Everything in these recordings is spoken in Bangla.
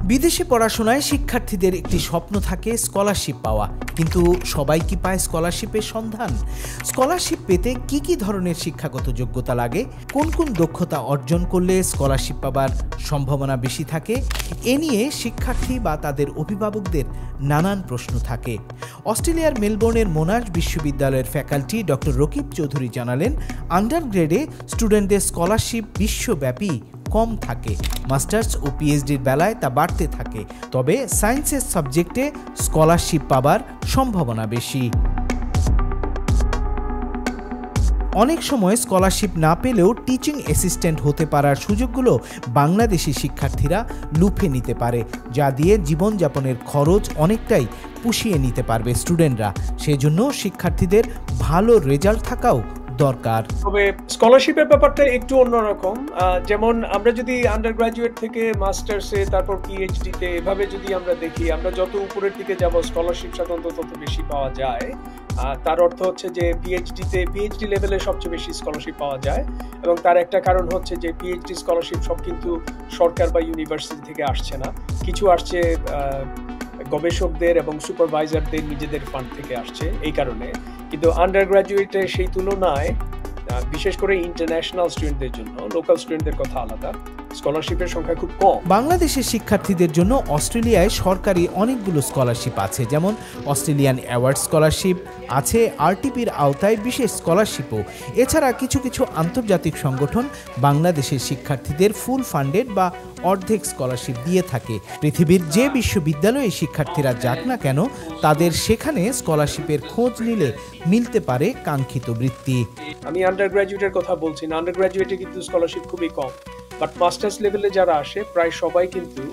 বিদেশে পড়াশোনায় শিক্ষার্থীদের একটি স্বপ্ন থাকে স্কলারশিপ পাওয়া, কিন্তু সবাই কি পায় স্কলারশিপের সন্ধান? স্কলারশিপ পেতে কি ধরনের শিক্ষাগত যোগ্যতা লাগে? কোন দক্ষতা অর্জন করলে স্কলারশিপ পাবার সম্ভাবনা বেশি থাকে? এ নিয়ে শিক্ষার্থী বা তাদের অভিভাবকদের নানান প্রশ্ন থাকে। অস্ট্রেলিয়ার মেলবোর্নের মোনাশ বিশ্ববিদ্যালয়ের ফ্যাকাল্টি ডক্টর রকিব চৌধুরী জানালেন, আন্ডার গ্রেডে স্টুডেন্টদের স্কলারশিপ বিশ্বব্যাপী কম থাকে, মাস্টার্স ও পিএইচডির বেলায় তা বাড়তে থাকে। তবে সায়েন্সের সাবজেক্টে স্কলারশিপ পাবার সম্ভাবনা বেশি। অনেক সময় স্কলারশিপ না পেলেও টিচিং অ্যাসিস্ট্যান্ট হতে পারার সুযোগগুলো বাংলাদেশি শিক্ষার্থীরা লুফে নিতে পারে, যা দিয়ে জীবনযাপনের খরচ অনেকটাই পুষিয়ে নিতে পারবে স্টুডেন্টরা। সেজন্য শিক্ষার্থীদের ভালো রেজাল্ট থাকাও দরকার। তবে স্কলারশিপের ব্যাপারটা একটু অন্যরকম। যেমন আমরা যদি আন্ডার গ্রাজুয়েট থেকে মাস্টার্সে, তারপর পিএইচডিতে, এভাবে যদি আমরা দেখি, আমরা যত উপরের দিকে যাব স্কলারশিপ সাধারণত তত বেশি পাওয়া যায়। তার অর্থ হচ্ছে যে পিএইচডি লেভেলে সবচেয়ে বেশি স্কলারশিপ পাওয়া যায়, এবং তার একটা কারণ হচ্ছে যে পিএইচডি স্কলারশিপ সব কিন্তু সরকার বা ইউনিভার্সিটি থেকে আসছে না, কিছু আসছে গবেষকদের এবং সুপারভাইজারদের নিজেদের ফান্ড থেকে আসছে। এই কারণে কিন্তু আন্ডার গ্রাজুয়েটে সেই তুলনায়, বিশেষ করে ইন্টারন্যাশনাল স্টুডেন্টদের জন্য, লোকাল স্টুডেন্টদের কথা আলাদা, স্কলারশিপের সংখ্যা খুব কম। বাংলাদেশের শিক্ষার্থীদের জন্য অস্ট্রেলিয়ায় সরকারি অনেকগুলো স্কলারশিপ আছে, যেমন অস্ট্রেলিয়ান অ্যাওয়ার্ড স্কলারশিপ আছে, আরটিপির আওতায় বিশেষ স্কলারশিপও। এছাড়া কিছু আন্তর্জাতিক সংগঠন বাংলাদেশের শিক্ষার্থীদের ফুল ফান্ডেড বা অর্ধেক স্কলারশিপ দিয়ে থাকে। পৃথিবীর যে বিশ্ববিদ্যালয়ে শিক্ষার্থীরা যাক না কেন, তাদের সেখানে স্কলারশিপের খোঁজ নিলে মিলতে পারে কাঙ্ক্ষিত বৃত্তি। আমি আন্ডার গ্রাজুয়েটের কথা বলছি না, আন্ডার গ্রাজুয়েটে কিন্তু স্কলারশিপ খুবই কম, বাট মাস্টার্স লেভেলে যারা আসে প্রায় সবাই কিন্তু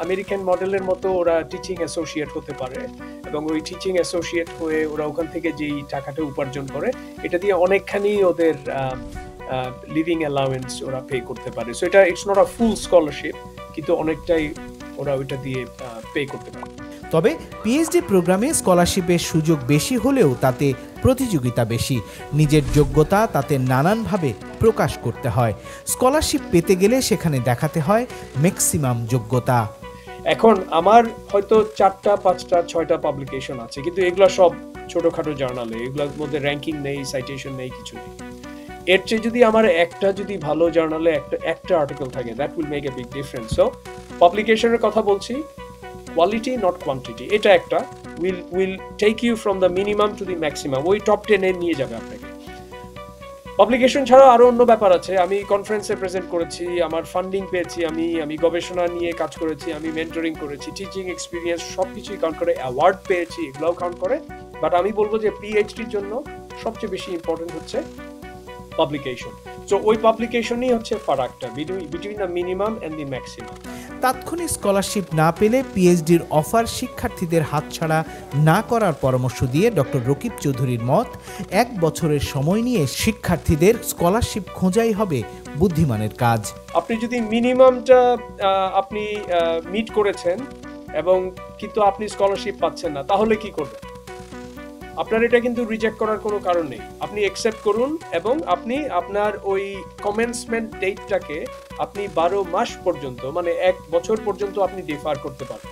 আমেরিকান মডেলের মতো ওরা টিচিং অ্যাসোসিয়েট হতে পারে, এবং ওই টিচিং অ্যাসোসিয়েট হয়ে ওরা ওখান থেকে যেই টাকাটা উপার্জন করে, এটা দিয়ে অনেকখানি ওদের লিভিং অ্যালাউয়েন্স ওরা পে করতে পারে। সো এটা it's not a full scholarship, কিন্তু অনেকটাই ওরা ওইটা দিয়ে পে করতে পারে। তবে পিএইচডি প্রোগ্রামে স্কলারশিপের সুযোগ বেশি হলেও তাতে প্রতিযোগিতা বেশি। নিজের যোগ্যতা তাতে নানানভাবে প্রকাশ করতে হয়। স্কলারশিপ পেতে গেলে সেখানে দেখাতে হয় ম্যাক্সিমাম যোগ্যতা। এখন আমার হয়তো 4টা 5টা 6টা পাবলিকেশন আছে, কিন্তু এগুলো সব ছোটখাটো জার্নালে, এগুলোর মধ্যে র্যাঙ্কিং নেই, সাইটেশন নেই, কিছু নেই। এর চেয়ে যদি আমার একটা ভালো জার্নালে একটা আর্টিকেল থাকে, that will make a big difference. So পাবলিকেশনের কথা বলছি, কোয়ালিটি নট কোয়ান্টিটি। এটা একটা will take you from the minimum to the maximum, ওই টপ 10 এ নিয়ে যাবে আপনাকে। পাবলিকেশন ছাড়াও আরো অন্য ব্যাপার আছে। আমি কনফারেন্সে প্রেজেন্ট করেছি, আমার ফান্ডিং পেয়েছি, আমি গবেষণা নিয়ে কাজ করেছি, আমি মেন্টরিং করেছি, টিচিং এক্সপিরিয়েন্স, সবকিছুই কাউন্ট করে, অ্যাওয়ার্ড পেয়েছি, এগুলোও কাউন্ট করে। বাট আমি বলবো যে পিএইচডির জন্য সবচেয়ে বেশি ইম্পর্টেন্ট হচ্ছে পাবলিকেশন। সো ওই পাবলিকেশনই হচ্ছে ফারাকটা between the minimum and the maximum. তাৎক্ষণিক স্কলারশিপ না পেলে পিএইচডির অফার শিক্ষার্থীদের হাতছাড়া না করার পরামর্শ দিয়ে ডক্টর রকিব চৌধুরীর মত, 1 বছরের সময় নিয়ে শিক্ষার্থীদের স্কলারশিপ খোঁজাই হবে বুদ্ধিমানের কাজ। আপনি যদি মিনিমামটা আপনি মিট করেছেন এবং কিন্তু আপনি স্কলারশিপ পাচ্ছেন না, তাহলে কি করবেন? আপনার এটা কিন্তু রিজেক্ট করার কোনো কারণ নেই। আপনি অ্যাকসেপ্ট করুন, এবং আপনি আপনার ওই কমেন্সমেন্ট ডেটটাকে আপনি 12 মাস পর্যন্ত, মানে 1 বছর পর্যন্ত আপনি ডিফার করতে পারবেন।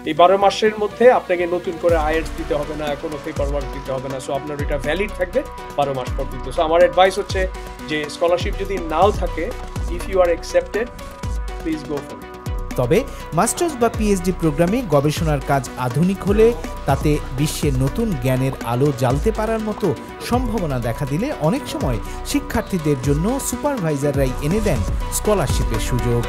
এই 12 মাসের মধ্যে আপনাকে নতুন করে আইএলটিএস দিতে হবে না, কোনো পেপার ওয়ার্ক দিতে হবে না। সো আপনার এটা ভ্যালিড থাকবে 12 মাস পর্যন্ত। সো আমার অ্যাডভাইস হচ্ছে যে স্কলারশিপ যদি নাও থাকে, if you are accepted, please go for it. তবে মাস্টার্স বা পিএইচডি প্রোগ্রামে গবেষণার কাজ আধুনিক হলে তাতে বিশ্বের নতুন জ্ঞানের আলো জ্বালতে পারার মতো সম্ভাবনা দেখা দিলে অনেক সময় শিক্ষার্থীদের জন্য সুপারভাইজাররাই এনে দেন স্কলারশিপের সুযোগ।